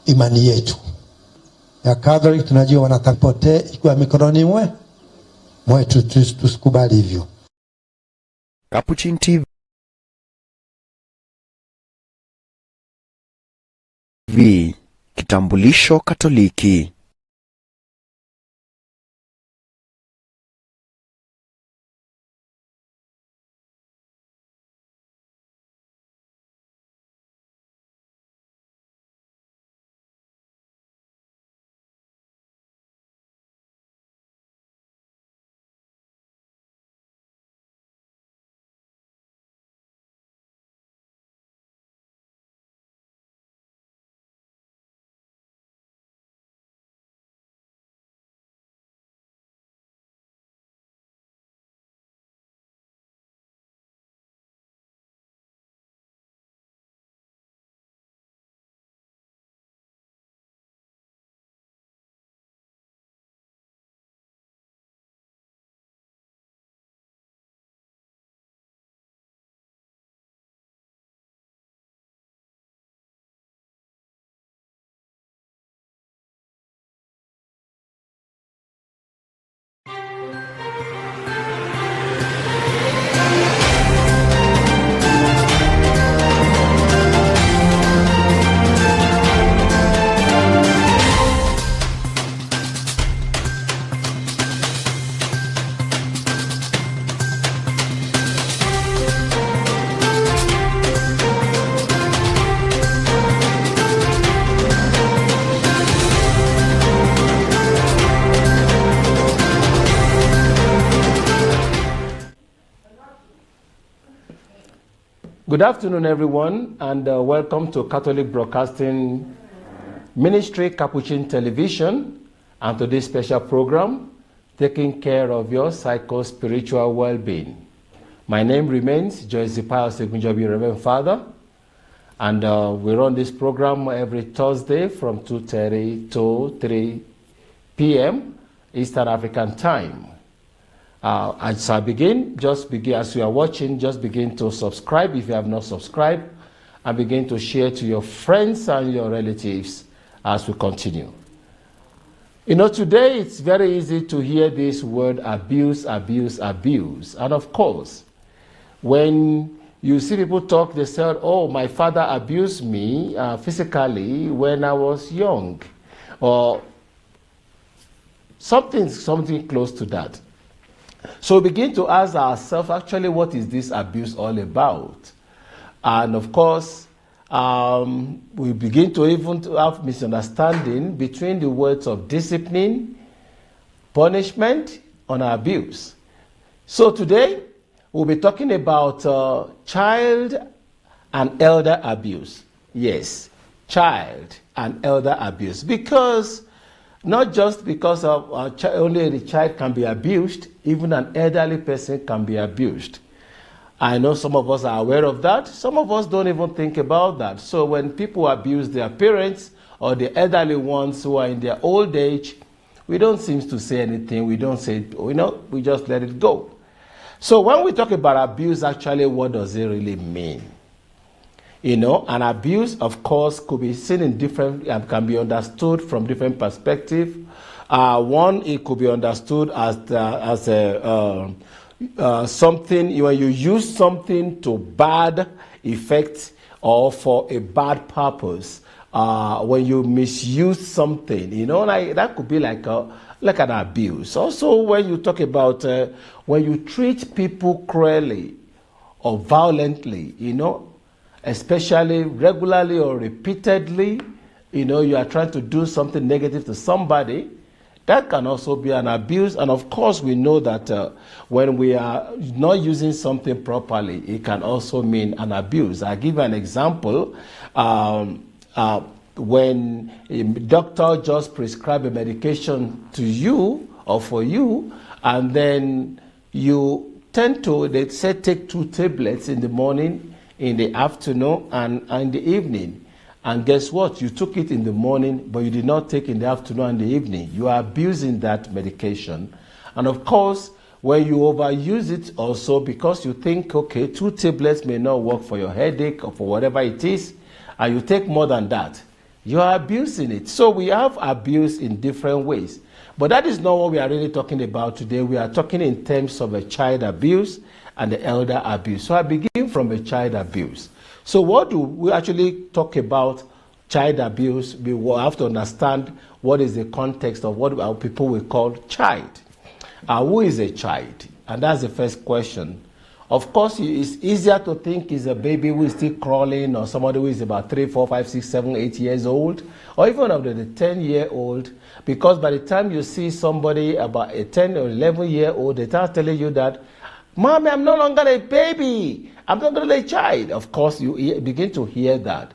imani yetu. Ya Catholic tunajua wanatapote ikiwa mikononi mwetu, tusikubali hivyo. Capuchin TV, kitambulisho Katoliki. Good afternoon, everyone, and welcome to Catholic Broadcasting Ministry Capuchin Television and to this special program, Taking Care of Your Psycho-Spiritual Well-Being. My name remains Joyce Pius Segunjobi, Reverend Father, and we run this program every Thursday from 2:30 to 3 p.m. Eastern African Time. As I begin, as you are watching, just begin to subscribe if you have not subscribed, and begin to share to your friends and your relatives as we continue. You know, today it's very easy to hear this word abuse, abuse, abuse. And of course, when you see people talk, they say, oh, my father abused me physically when I was young, or something close to that. So we begin to ask ourselves, actually, what is this abuse all about? And of course, we begin to even have misunderstanding between the words of discipline, punishment, and abuse. So today, we'll be talking about child and elder abuse. Yes, child and elder abuse. Because not just because of only the child can be abused, even an elderly person can be abused. I know some of us are aware of that. Some of us don't even think about that. So when people abuse their parents or the elderly ones who are in their old age, we don't seem to say anything. We don't say, we just let it go. So when we talk about abuse, actually, what does it really mean? An abuse, of course, could be seen in different, and can be understood from different perspectives. One, it could be understood as something, when you use something to bad effect or for a bad purpose. When you misuse something, that could be like an abuse. Also, when you talk about when you treat people cruelly or violently, especially regularly or repeatedly, you are trying to do something negative to somebody, that can also be an abuse. And of course, we know that when we are not using something properly, it can also mean an abuse. I'll give you an example. When a doctor just prescribes a medication to you or for you, and then you they say take 2 tablets in the morning, in the afternoon, and in the evening. And guess what? You took it in the morning, but you did not take in the afternoon and the evening. You are abusing that medication. And of course, when you overuse it also because you think, okay, 2 tablets may not work for your headache or for whatever it is, and you take more than that, you are abusing it. So we have abuse in different ways. But that is not what we are really talking about today. We are talking in terms of a child abuse and the elder abuse. So I begin from a child abuse. So what do we actually talk about child abuse? We will have to understand what is the context of what our people will call child. Who is a child? And that's the first question. Of course, it's easier to think is a baby who is still crawling, or somebody who is about 3, 4, 5, 6, 7, 8 years old, or even up to the 10-year-old, because by the time you see somebody about a 10 or 11-year-old, they start telling you that, Mommy, I'm no longer a baby, I'm not a child. Of course, you begin to hear that.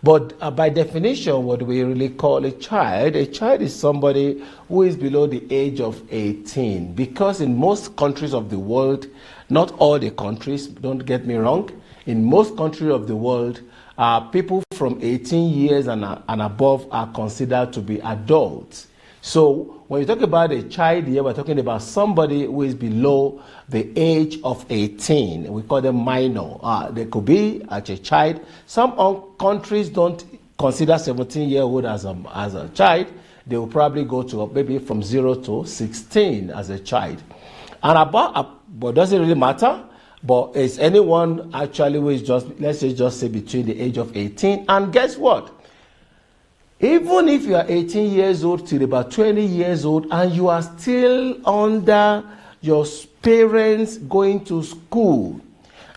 But by definition, what we really call a child is somebody who is below the age of 18. Because in most countries of the world, not all the countries, don't get me wrong, in most countries of the world, people from 18 years and above are considered to be adults. So when you talk about a child here, we're talking about somebody who is below the age of 18. We call them minor. They could be as a child. Some countries don't consider 17-year-old as a child. They will probably go to maybe from 0 to 16 as a child. And but does it really matter? But is anyone actually who is just, let's say between the age of 18? And guess what? Even if you are 18 years old till about 20 years old and you are still under your parents going to school,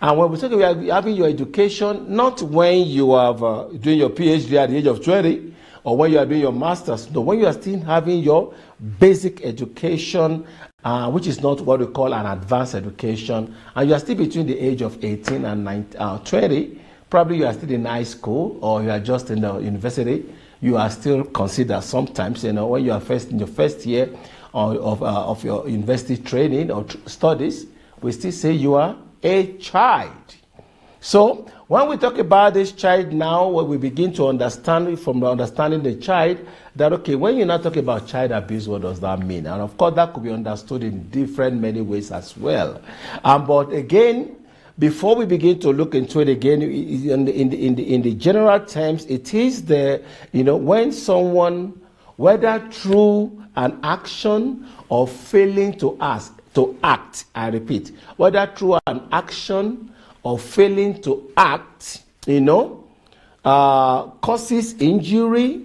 and when we talk about having your education, not when you are doing your PhD at the age of 20 or when you are doing your master's, no, when you are still having your basic education, which is not what we call an advanced education, and you are still between the age of 18 and 20, probably you are still in high school or you are just in the university, you are still considered sometimes, when you are in your first year of your university training or studies, we still say you are a child. So when we talk about this child now, what we begin to understand from understanding the child, that okay, when you're not talking about child abuse, what does that mean? And of course, that could be understood in many ways as well. But again, before we begin to look into it again, in the general terms, it is when someone, whether through an action or failing to act, I repeat, whether through an action or failing to act, causes injury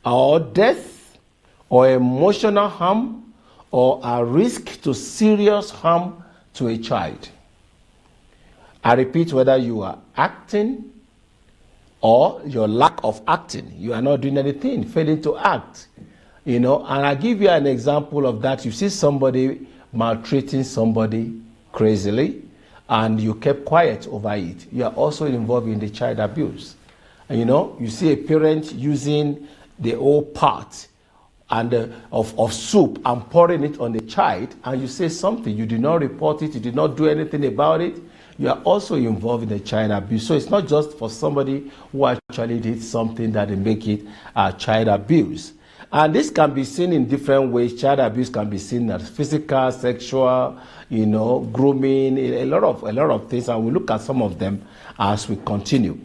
or death or emotional harm or a risk to serious harm to a child. I repeat, whether you are acting or your lack of acting, you are not doing anything, failing to act. And I give you an example of that. You see somebody maltreating somebody crazily, and you kept quiet over it. You are also involved in the child abuse. And, you see a parent using the old part of soup and pouring it on the child, and you say something. You did not report it. You did not do anything about it. You are also involved in the child abuse. So it's not just for somebody who actually did something that they make it child abuse. And this can be seen in different ways. Child abuse can be seen as physical, sexual, grooming, a lot of things. And we'll look at some of them as we continue.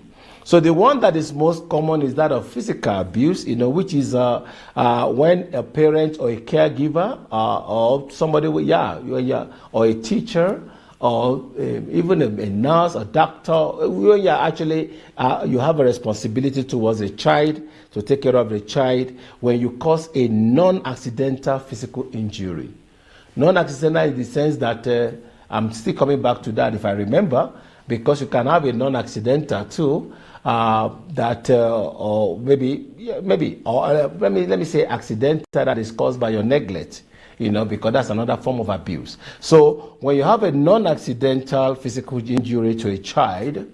So the one that is most common is that of physical abuse, which is when a parent or a caregiver or somebody, or a teacher, or even a nurse, a doctor, when you actually you have a responsibility towards a child to take care of the child, when you cause a non-accidental physical injury. Non-accidental in the sense that I'm still coming back to that if I remember, because you can have a non-accidental too, or maybe let me say accidental that is caused by your neglect. Because that's another form of abuse. So when you have a non-accidental physical injury to a child,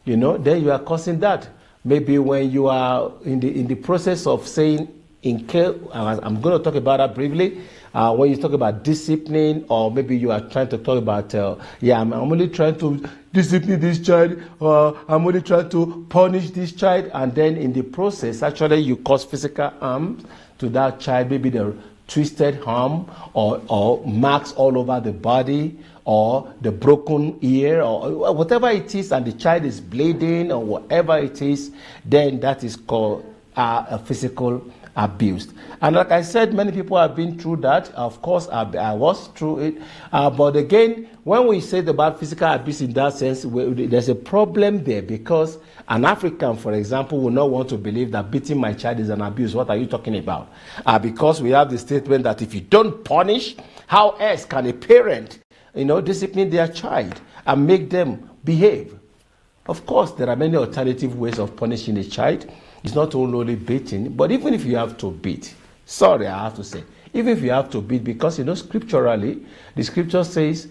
then you are causing that. Maybe when you are in the process of saying, I'm going to talk about that briefly, when you talk about discipline, or maybe you are trying to talk about, I'm only trying to discipline this child, or I'm only trying to punish this child, and then in the process, actually you cause physical harm to that child, maybe the twisted arm or marks all over the body, or the broken ear, or whatever it is, and the child is bleeding or whatever it is, then that is called physical abuse. And like I said, many people have been through that. Of course, I was through it. But again, when we say about physical abuse in that sense, there's a problem there, because an African, for example, will not want to believe that beating my child is an abuse. What are you talking about? Because we have the statement that if you don't punish, how else can a parent, discipline their child and make them behave? Of course, there are many alternative ways of punishing a child. It's not only beating, but even if you have to beat, sorry, I have to say, even if you have to beat, because scripturally, the scripture says,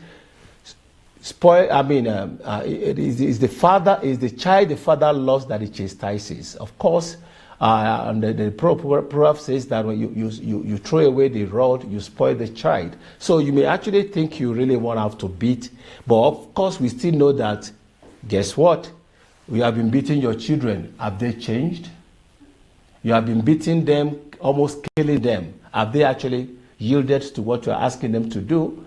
it is the child the father loves that he chastises. Of course, and the proverb says that when you throw away the rod, you spoil the child. So you may actually think you really want to have to beat, but of course we still know that, guess what? We have been beating your children. Have they changed? You have been beating them, almost killing them. Have they actually yielded to what you are asking them to do?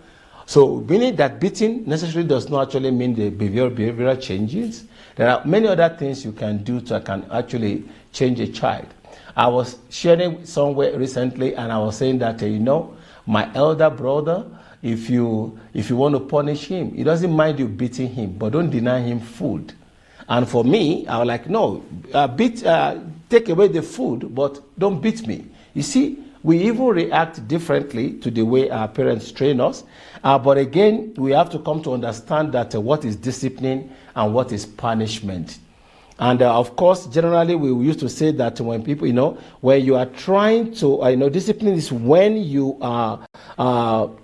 So, meaning that beating necessarily does not actually mean the behavioral changes. There are many other things you can do to actually change a child. I was sharing somewhere recently, and I was saying that, my elder brother, if you want to punish him, he doesn't mind you beating him, but don't deny him food. And for me, I was like, no, take away the food, but don't beat me. You see, we even react differently to the way our parents train us. But again, we have to come to understand that what is discipline and what is punishment. And of course, generally, we used to say that when people, when you are trying to, discipline is when you are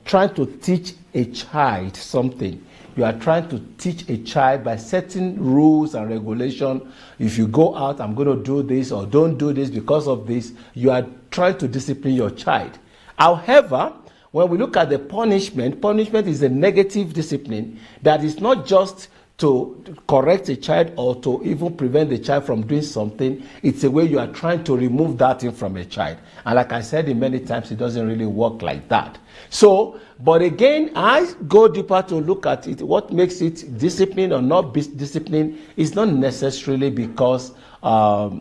trying to teach a child something. You are trying to teach a child by setting rules and regulation. If you go out, I'm going to do this, or don't do this because of this. You are trying to discipline your child. However, when we look at the punishment is a negative discipline that is not just to correct a child or to even prevent the child from doing something. It's a way you are trying to remove that thing from a child. And like I said many times, it doesn't really work like that. So, but again, I go deeper to look at it. What makes it discipline or not discipline is not necessarily because of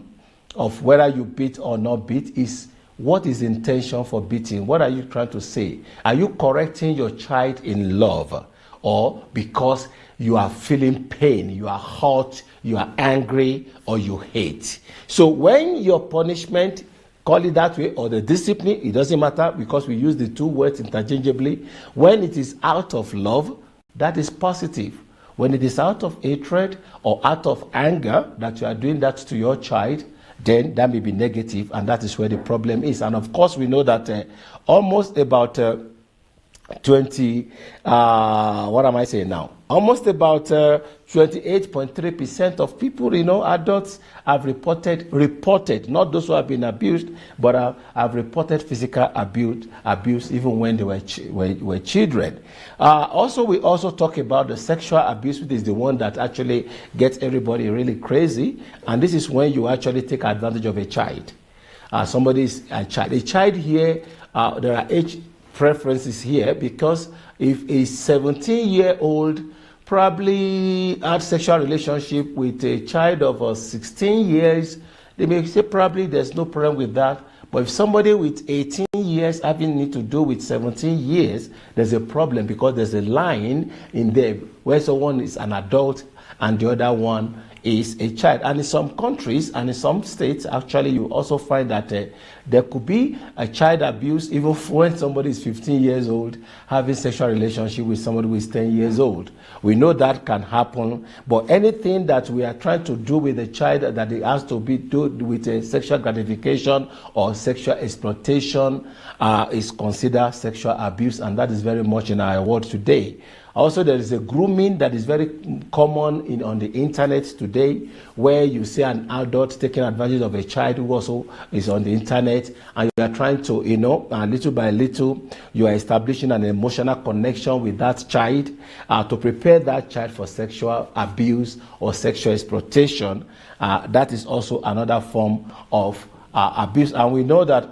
whether you beat or not beat. Is what is the intention for beating? What are you trying to say? Are you correcting your child in love, or because you are feeling pain, you are hurt, you are angry, or you hate? So when your punishment, call it that way, or the discipline, it doesn't matter, because we use the two words interchangeably. When it is out of love, that is positive. When it is out of hatred or out of anger that you are doing that to your child, then that may be negative, and that is where the problem is. And of course, we know that almost about 28.3% of people, adults have reported, not those who have been abused, but have reported physical abuse even when they were children. Also, we also talk about the sexual abuse, which is the one that actually gets everybody really crazy. And this is when you actually take advantage of a child. Somebody's a child. A child here, there are age preferences here, because if a 17-year-old probably had sexual relationship with a child of 16 years, they may say probably there's no problem with that. But if somebody with 18 years having need to do with 17 years, there's a problem, because there's a line in there where someone is an adult and the other one is a child. And in some countries and in some states, actually, you also find that there could be a child abuse even when somebody is 15 years old having sexual relationship with somebody who is 10 years old. We know that can happen, but anything that we are trying to do with a child that it has to be do with a sexual gratification or sexual exploitation is considered sexual abuse, and that is very much in our world today. Also, there is a grooming that is very common on the internet today, where you see an adult taking advantage of a child who also is on the internet, and you are trying to, little by little, you are establishing an emotional connection with that child to prepare that child for sexual abuse or sexual exploitation. That is also another form of abuse. And we know that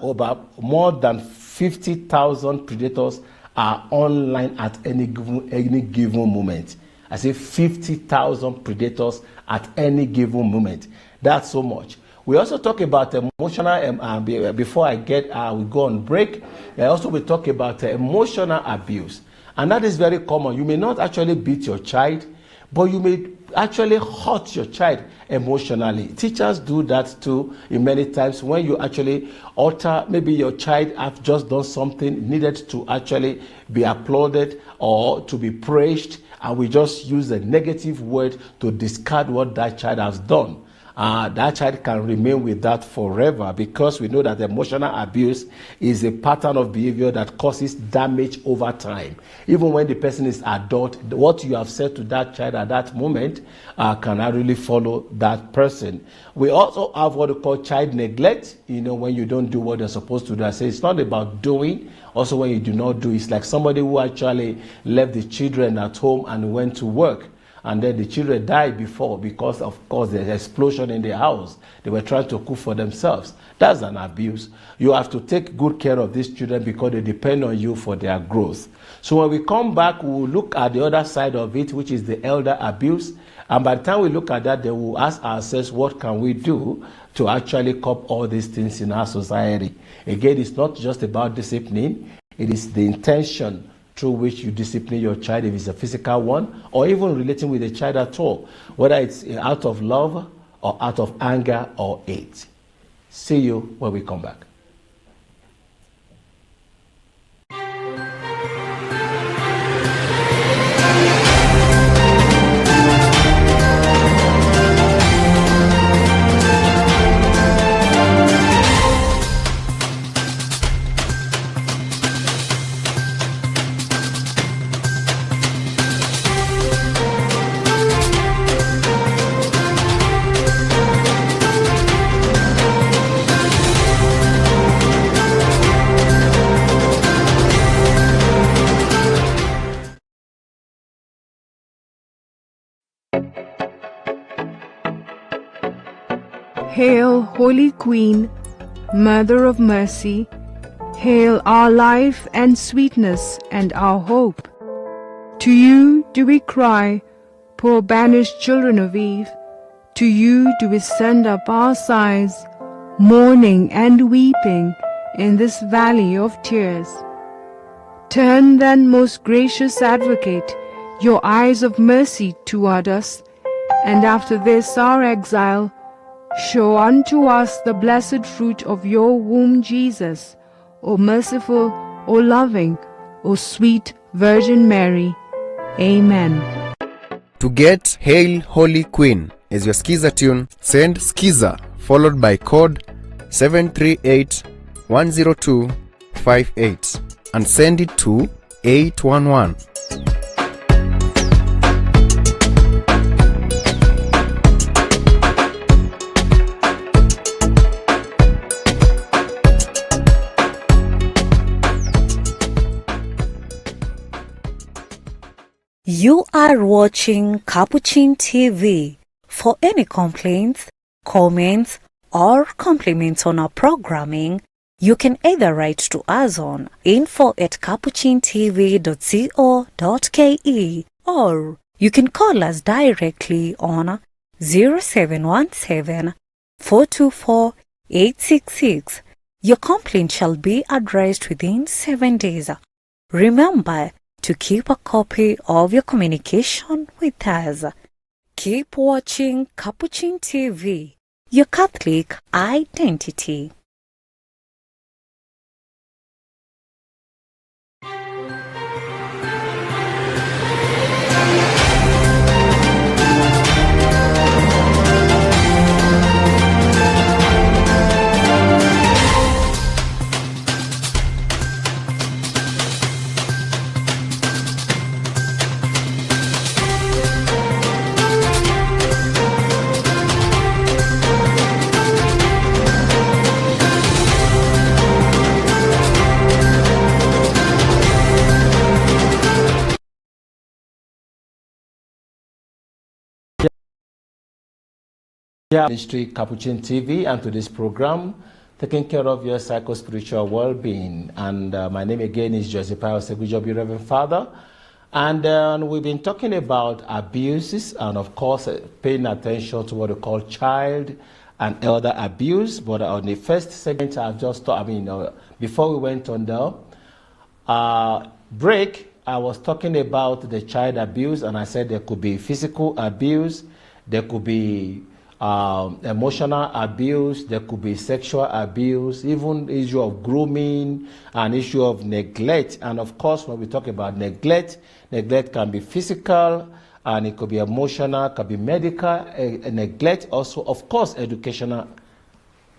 more than 50,000 predators are online at any given moment. I say 50,000 predators at any given moment. That's so much. We also talk about emotional, before I get, we go on break, I also will talk about emotional abuse. And that is very common. You may not actually beat your child, but you may actually hurt your child emotionally. Teachers do that too in many times when you actually alter, maybe your child have just done something needed to actually be applauded or to be praised, and we just use a negative word to discard what that child has done. That child can remain with that forever, because we know that emotional abuse is a pattern of behavior that causes damage over time. Even when the person is adult, what you have said to that child at that moment cannot really follow that person. We also have what we call child neglect. When you don't do what you're supposed to do. I say it's not about doing. Also, when you do not do, it's like somebody who actually left the children at home and went to work. And then the children died because of course there's an explosion in the house. They were trying to cook for themselves. That's an abuse. You have to take good care of these children because they depend on you for their growth. So when we come back, we'll look at the other side of it, which is the elder abuse. And by the time we look at that, then we'll ask ourselves, what can we do to actually curb all these things in our society? Again, it's not just about discipline. It is the intention through which you discipline your child, if it's a physical one, or even relating with the child at all, whether it's out of love or out of anger or hate. See you when we come back. Hail, Holy Queen, Mother of Mercy, hail our life and sweetness and our hope. To you do we cry, poor banished children of Eve. To you do we send up our sighs, mourning and weeping in this valley of tears. Turn then, most gracious Advocate, your eyes of mercy toward us, and after this our exile, show unto us the blessed fruit of your womb, Jesus, O merciful, O loving, O sweet Virgin Mary. Amen. To get Hail Holy Queen as your Skiza tune, send Skiza followed by code 738-10258 and send it to 811. You are watching Capuchin TV. For any complaints, comments, or compliments on our programming, you can either write to us on info@capuchintv.co.ke or you can call us directly on 0717 424 866. Your complaint shall be addressed within 7 days. Remember to keep a copy of your communication with us. Keep watching Capuchin TV, your Catholic identity. Ministry Capuchin TV, and to this program, taking care of your psycho-spiritual well-being. And my name again is Joseph Segujobi, Reverend Father. And we've been talking about abuses and, of course, paying attention to what we call child and elder abuse. But on the first segment, I've just thought, before we went on the break, I was talking about the child abuse, and I said there could be physical abuse, there could be emotional abuse, there could be sexual abuse, even issue of grooming, and issue of neglect. And of course, when we talk about neglect can be physical, and it could be emotional, it could be medical neglect, also of course educational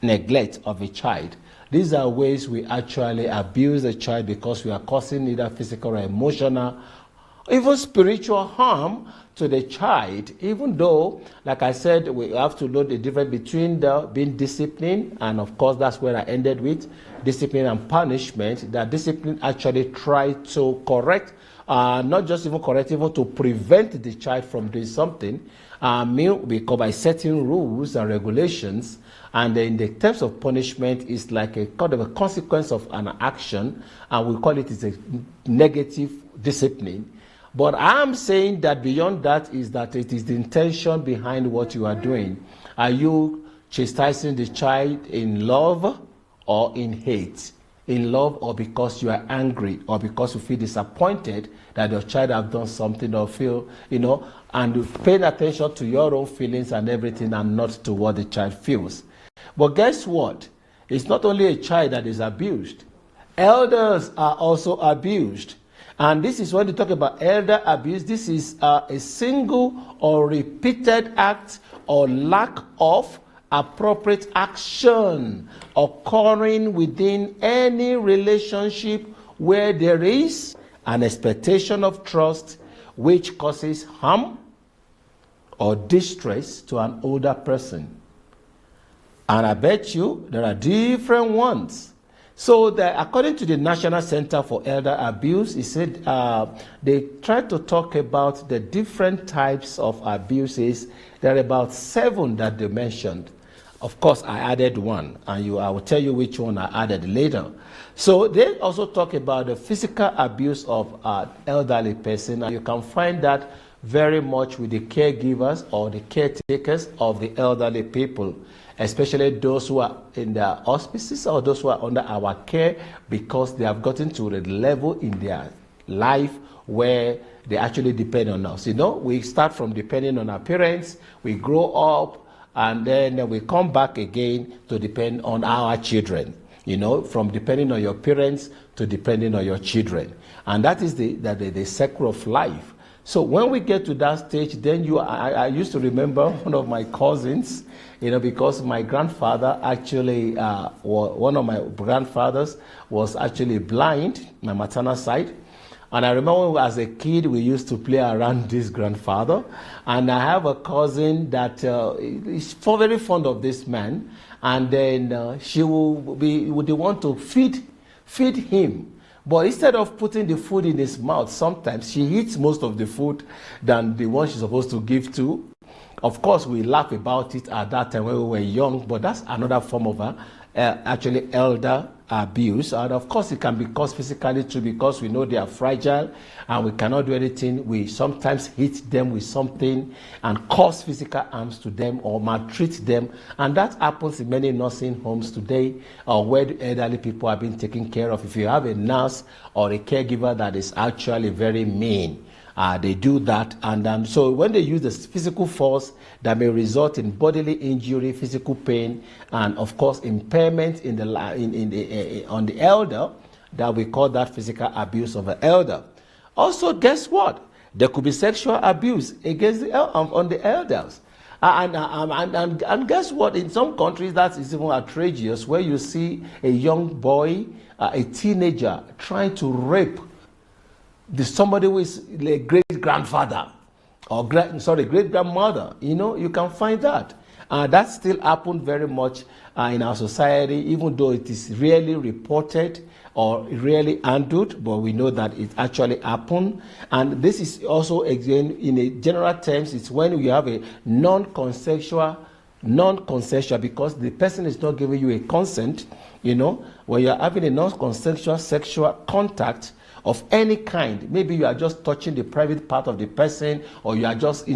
neglect of a child. These are ways we actually abuse a child because we are causing either physical or emotional, even spiritual harm to the child, even though, like I said, we have to know the difference between being disciplined, and of course that's where I ended with, discipline and punishment. That discipline actually try to correct, not just even correct, even to prevent the child from doing something, because by setting rules and regulations. And in the terms of punishment, it's like a kind of a consequence of an action, and we call it a negative discipline. But I'm saying that beyond that is that it is the intention behind what you are doing. Are you chastising the child in love or in hate? In love, or because you are angry, or because you feel disappointed that your child have done something, or feel, and you paying attention to your own feelings and everything, and not to what the child feels. But guess what? It's not only a child that is abused. Elders are also abused. And this is when you talk about elder abuse. This is a single or repeated act or lack of appropriate action occurring within any relationship where there is an expectation of trust which causes harm or distress to an older person. And I bet you there are different ones. So according to the National Center for Elder Abuse, it said they tried to talk about the different types of abuses. There are about 7 that they mentioned. Of course, I added one, and I will tell you which one I added later. So they also talk about the physical abuse of an elderly person, and you can find that very much with the caregivers or the caretakers of the elderly people, especially those who are in the hospices or those who are under our care, because they have gotten to the level in their life where they actually depend on us. We start from depending on our parents, we grow up, and then we come back again to depend on our children. From depending on your parents to depending on your children. And that is the circle of life. So when we get to that stage, then I used to remember one of my cousins, because my grandfather actually, one of my grandfathers was actually blind, my maternal side. And I remember as a kid, we used to play around this grandfather. And I have a cousin that is very fond of this man. And then she would want to feed him. But instead of putting the food in his mouth, sometimes she eats most of the food than the one she's supposed to give to. Of course, we laugh about it at that time when we were young, but that's another form of actually elder abuse. And of course, it can be caused physically too, because we know they are fragile and we cannot do anything. We sometimes hit them with something and cause physical harms to them or maltreat them. And that happens in many nursing homes today, where the elderly people are being taken care of. If you have a nurse or a caregiver that is actually very mean, they do that, and so when they use the physical force, that may result in bodily injury, physical pain, and of course impairment on the elder, that we call that physical abuse of an elder. Also, guess what? There could be sexual abuse against on the elders. And guess what? In some countries, that is even outrageous, where you see a young boy, a teenager, trying to rape somebody who is a great-grandfather or great-grandmother. You can find that. That still happened very much in our society, even though it is rarely reported or rarely handled, but we know that it actually happened. And this is also, again, in a general terms, it's when you have a non-consensual, because the person is not giving you a consent. When you're having a non-consensual sexual contact of any kind, maybe you are just touching the private part of the person, or you are just,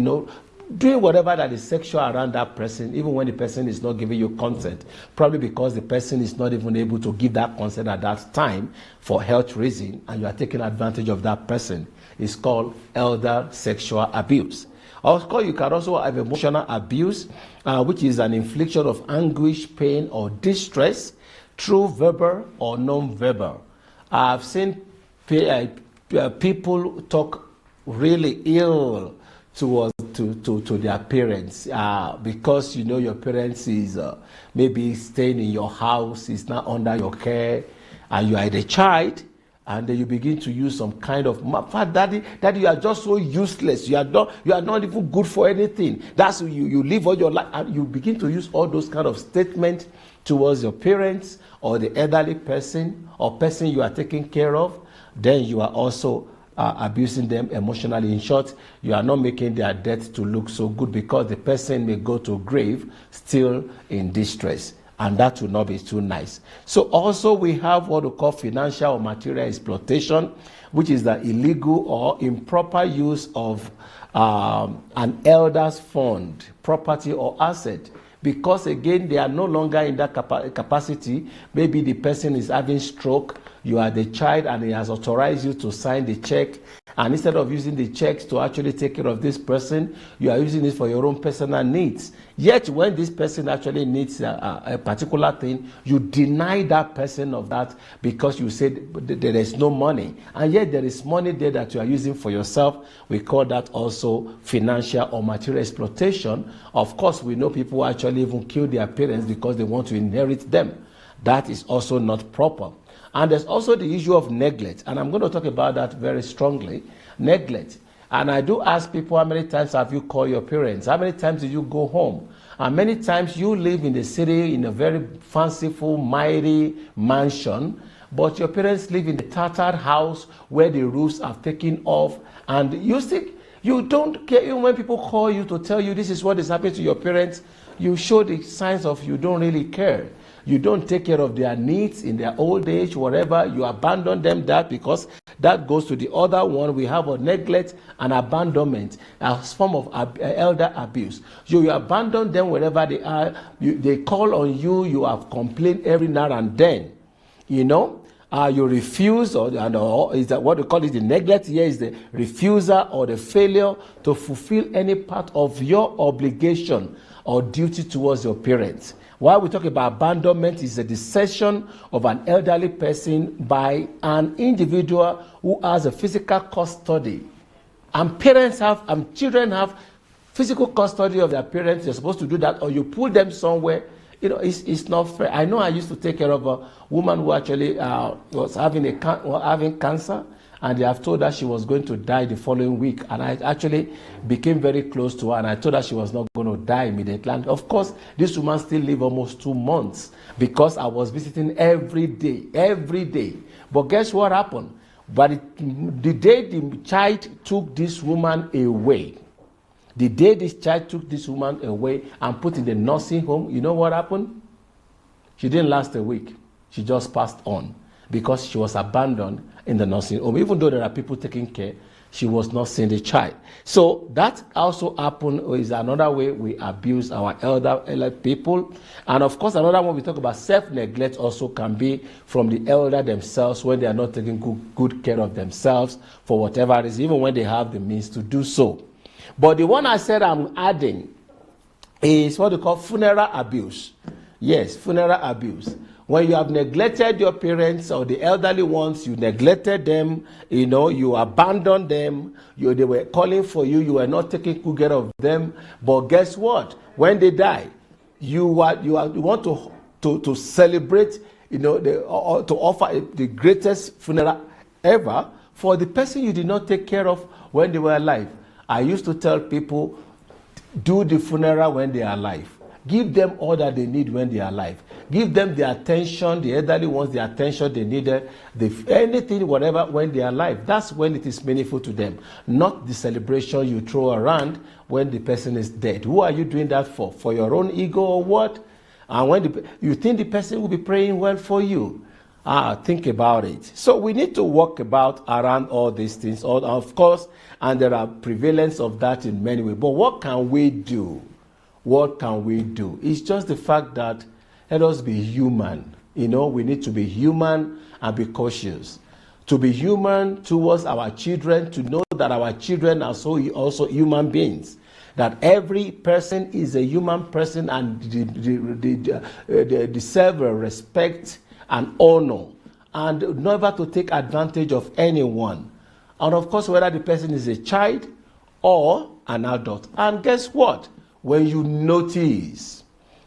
doing whatever that is sexual around that person, even when the person is not giving you consent, probably because the person is not even able to give that consent at that time for health reason, and you are taking advantage of that person. It's called elder sexual abuse. Of course, you can also have emotional abuse, which is an infliction of anguish, pain, or distress through verbal or non-verbal. I've seen people talk really ill towards to their parents because you know your parents is maybe staying in your house, is not under your care, and you are the child, and then you begin to use some kind of daddy, you are just so useless, you are not even good for anything. That's you live all your life, and you begin to use all those kind of statements towards your parents or the elderly person or person you are taking care of. Then you are also abusing them emotionally. In short, you are not making their death to look so good, because the person may go to grave still in distress, and that will not be too nice. So also we have what we call financial or material exploitation, which is the illegal or improper use of an elder's fund, property or asset, because again they are no longer in that capacity. Maybe the person is having stroke, you are the child, and he has authorized you to sign the check, and instead of using the checks to actually take care of this person, you are using it for your own personal needs. Yet when this person actually needs a particular thing, you deny that person of that because you said there is no money, and yet there is money there that you are using for yourself. We call that also financial or material exploitation. Of course, we know people actually even kill their parents because they want to inherit them. That is also not proper. And there's also the issue of neglect, and I'm going to talk about that very strongly. Neglect. And I do ask people, how many times have you called your parents? How many times did you go home? And many times you live in the city in a very fanciful, mighty mansion, but your parents live in the tattered house where the roofs are taken off, and you don't care. Even when people call you to tell you this is what is happening to your parents, you show the signs of you don't really care. You don't take care of their needs in their old age, whatever. You abandon them, that because that goes to the other one. We have a neglect and abandonment, a form of elder abuse. You abandon them wherever they are. They call on you. You have complained every now and then. You know, you refuse, or is that what we call it? The neglect here is the refusal or the failure to fulfill any part of your obligation or duty towards your parents. While we talk about abandonment, is the desertion of an elderly person by an individual who has a physical custody. And children have physical custody of their parents. They're supposed to do that, or you pull them somewhere. You know, it's not fair. I know I used to take care of a woman who actually was having cancer, and they have told her she was going to die the following week. And I actually became very close to her, and I told her she was not going to die immediately. And of course, this woman still lived almost 2 months because I was visiting every day. But guess what happened? But the day the child took this woman away, and put in the nursing home, you know what happened? She didn't last a week. She just passed on because she was abandoned in the nursing home. Even though there are people taking care, she was not seeing the child. So that also happened, is another way we abuse our elder people. And of course, another one we talk about, self-neglect, also can be from the elder themselves, when they are not taking good care of themselves for whatever reason, even when they have the means to do so. But the one I said I'm adding is what we call funeral abuse. Yes, funeral abuse. When you have neglected your parents or the elderly ones, you neglected them, you abandoned them, they were calling for you, you were not taking good care of them. But guess what? When they die, you want to celebrate, to offer the greatest funeral ever for the person you did not take care of when they were alive. I used to tell people, do the funeral when they are alive. Give them all that they need when they are alive. Give them the attention, the elderly ones, the attention they needed, anything, whatever, when they are alive. That's when it is meaningful to them. Not the celebration you throw around when the person is dead. Who are you doing that for? For your own ego or what? And when you think the person will be praying well for you. think about it. So we need to work around all these things, of course, and there are prevalence of that in many ways. But what can we do? What can we do? It's just the fact that let us be human. You know, we need to be human and be cautious. To be human towards our children, to know that our children are also human beings. That every person is a human person and deserve respect and honor, and never to take advantage of anyone. And of course, whether the person is a child or an adult. And guess what? When you notice,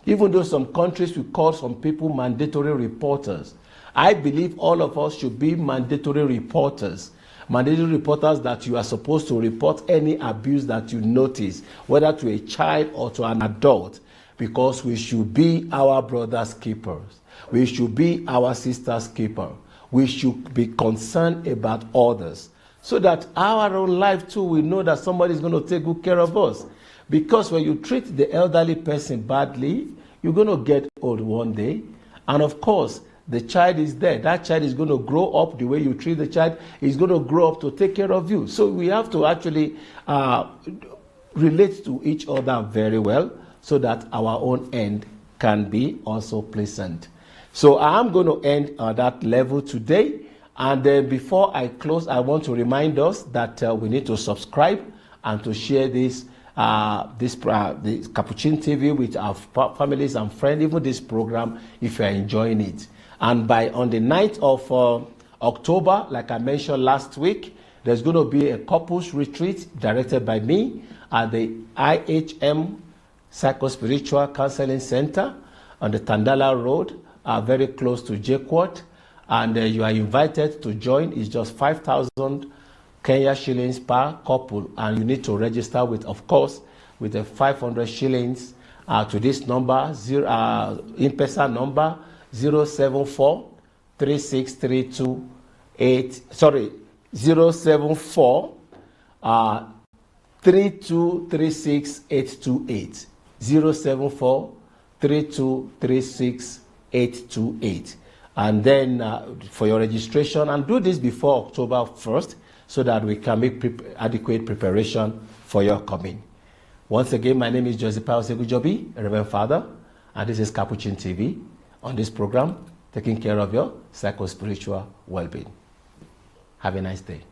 even though some countries will call some people mandatory reporters, I believe all of us should be mandatory reporters. Mandatory reporters that you are supposed to report any abuse that you notice, whether to a child or to an adult, because we should be our brother's keepers. We should be our sister's keeper. We should be concerned about others, so that our own life too, we know that somebody is going to take good care of us. Because when you treat the elderly person badly, you're going to get old one day. And of course, the child is there. That child is going to grow up the way you treat the child. He's going to grow up to take care of you. So we have to actually relate to each other very well, so that our own end can be also pleasant. So I'm going to end on that level today. And then before I close, I want to remind us that we need to subscribe and to share this Capuchin TV with our families and friends, even this program, if you are enjoying it. And on the 9th of October, like I mentioned last week, there's going to be a couples retreat directed by me at the IHM Psycho-Spiritual Counseling Center on the Tandala Road, very close to JQuat. And you are invited to join. It's just 5,000 Kenya shillings per couple, and you need to register with, of course, with the 500 shillings to this number, in-person number 074 074 3236 828 074 3236 828. And then for your registration, and do this before October 1st, so that we can make adequate preparation for your coming. Once again, my name is Joseph Segujobi, Reverend Father, and this is Capuchin TV. On this program, taking care of your psycho-spiritual well-being. Have a nice day.